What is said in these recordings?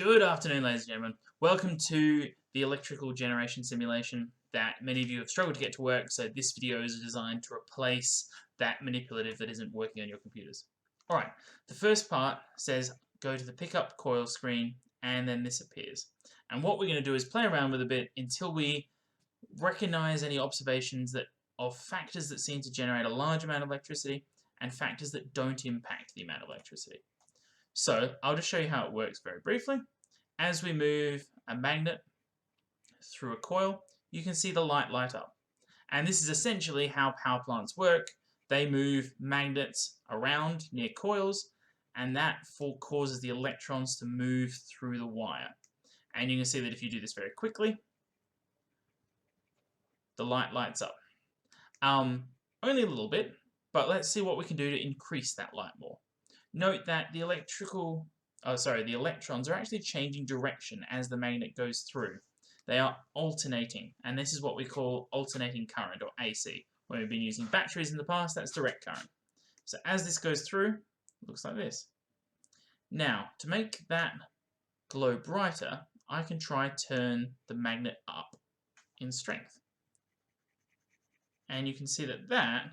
Good afternoon, ladies and gentlemen. Welcome to the electrical generation simulation that many of you have struggled to get to work, so this video is designed to replace that manipulative that isn't working on your computers. Alright, the first part says go to the pickup coil screen and then this appears. And what we're going to do is play around with a bit until we recognize any observations of factors that seem to generate a large amount of electricity and factors that don't impact the amount of electricity. So I'll just show you how it works very briefly. As we move a magnet through a coil, you can see the light up. And this is essentially how power plants work. They move magnets around near coils, and that causes the electrons to move through the wire. And you can see that if you do this very quickly, the light lights up. Only a little bit, but let's see what we can do to increase that light more. Note that the electrons are actually changing direction as the magnet goes through. They are alternating, and this is what we call alternating current, or AC. When we've been using batteries in the past, that's direct current. So as this goes through, it looks like this. Now, to make that glow brighter, I can try turn the magnet up in strength. And you can see that that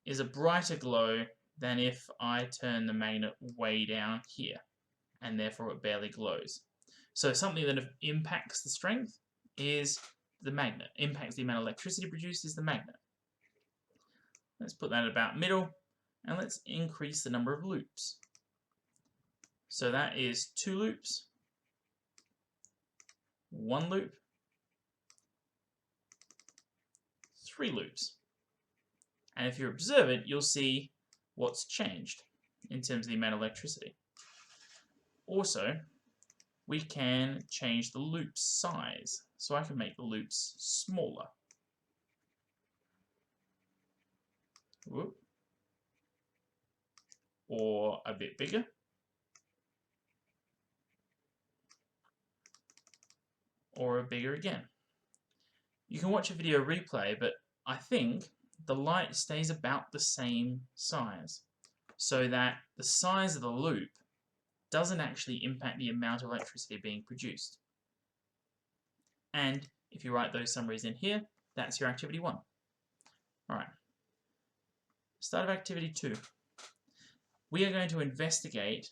is a brighter glow than if I turn the magnet way down here, and therefore it barely glows. So something that impacts the strength is the magnet. Impacts the amount of electricity produced is the magnet. Let's put that about middle, and let's increase the number of loops. So that is 2 loops, 1 loop, 3 loops. And if you're observant, you'll see what's changed in terms of the amount of electricity. Also, we can change the loop size. So I can make the loops smaller. Whoop. Or a bit bigger. Or bigger again. You can watch a video replay, but I think the light stays about the same size, so that the size of the loop doesn't actually impact the amount of electricity being produced. And if you write those summaries in here, that's your activity 1. Alright, start of activity 2. We are going to investigate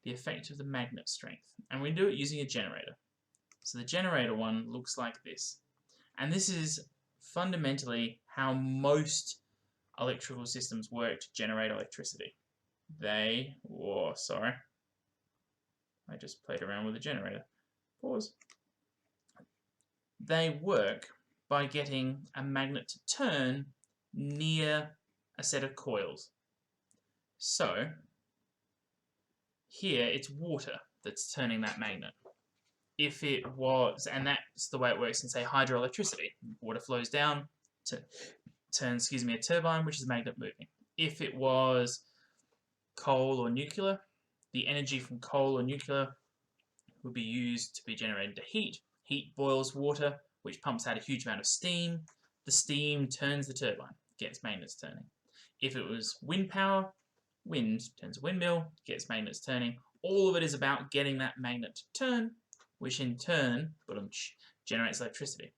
the effect of the magnet strength, and we do it using a generator. So the generator one looks like this, and this is fundamentally how most electrical systems work to generate electricity. I just played around with the generator. Pause. They work by getting a magnet to turn near a set of coils. So here it's water that's turning that magnet. If it was, and that's the way it works in, say, hydroelectricity. Water flows down to turn, a turbine, which is a magnet moving. If it was coal or nuclear, the energy from coal or nuclear would be used to be generated into heat. Heat boils water, which pumps out a huge amount of steam. The steam turns the turbine, gets magnets turning. If it was wind power, wind turns a windmill, gets magnets turning. All of it is about getting that magnet to turn, which in turn generates electricity.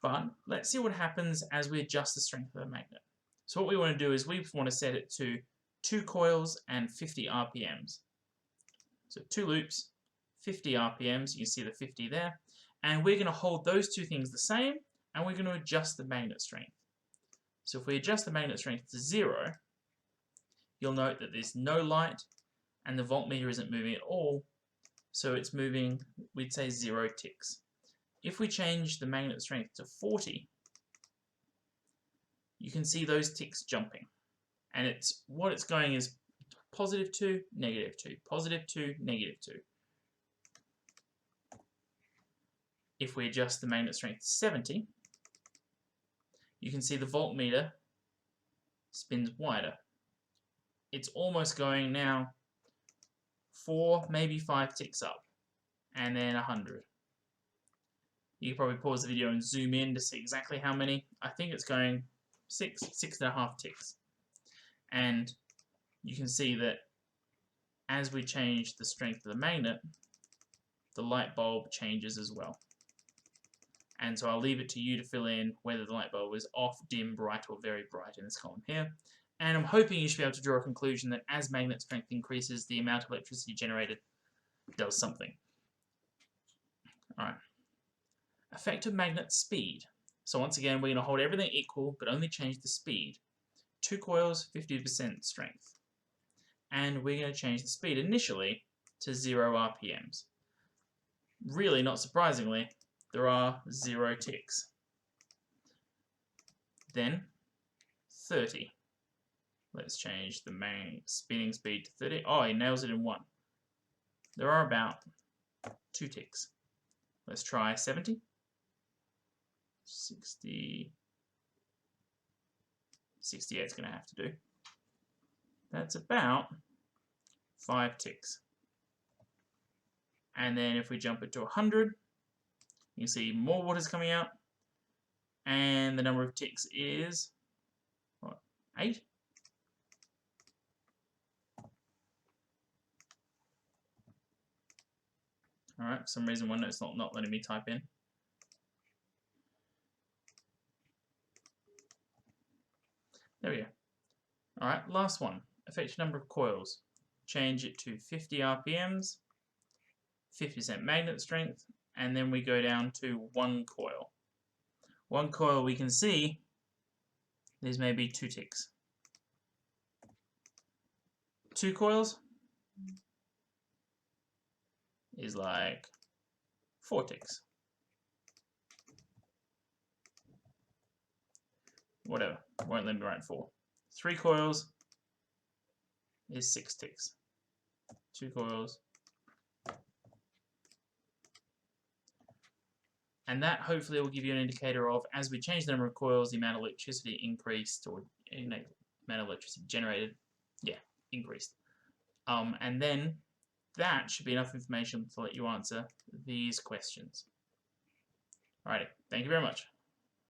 But let's see what happens as we adjust the strength of the magnet. So what we want to do is we want to set it to 2 coils and 50 RPMs. So 2 loops, 50 RPMs, you can see the 50 there. And we're going to hold those two things the same, and we're going to adjust the magnet strength. So if we adjust the magnet strength to 0, you'll note that there's no light, and the voltmeter isn't moving at all. So it's moving, we'd say 0 ticks. If we change the magnet strength to 40, you can see those ticks jumping. And what it's going is positive 2, negative 2, positive 2, negative 2. If we adjust the magnet strength to 70, you can see the voltmeter spins wider. It's almost going now 4, maybe 5 ticks up, and then 100. You can probably pause the video and zoom in to see exactly how many. I think it's going 6.5 ticks. And you can see that as we change the strength of the magnet, the light bulb changes as well. And so I'll leave it to you to fill in whether the light bulb is off, dim, bright, or very bright in this column here. And I'm hoping you should be able to draw a conclusion that as magnet strength increases, the amount of electricity generated does something. Alright. Effective magnet speed. So once again, we're going to hold everything equal, but only change the speed. 2 coils, 50% strength. And we're going to change the speed initially to 0 RPMs. Really, not surprisingly, there are 0 ticks. Then 30. Let's change the main spinning speed to 30. Oh, he nails it in 1. There are about 2 ticks. Let's try 70. 60. 68 is going to have to do. That's about 5 ticks. And then if we jump it to 100, you can see more water's coming out. And the number of ticks is, what, 8? Alright, for some reason OneNote's not letting me type in. There we go. Alright, last one. Effective number of coils. Change it to 50 RPMs, 50% magnet strength, and then we go down to 1 coil. 1 coil, we can see there's maybe 2 ticks. 2 coils is like 4 ticks. Whatever, won't let me write 4. 3 coils is 6 ticks. 2 coils. And that hopefully will give you an indicator of, as we change the number of coils, the amount of electricity increased, or amount of electricity generated, increased. And then that should be enough information to let you answer these questions. Alrighty, thank you very much.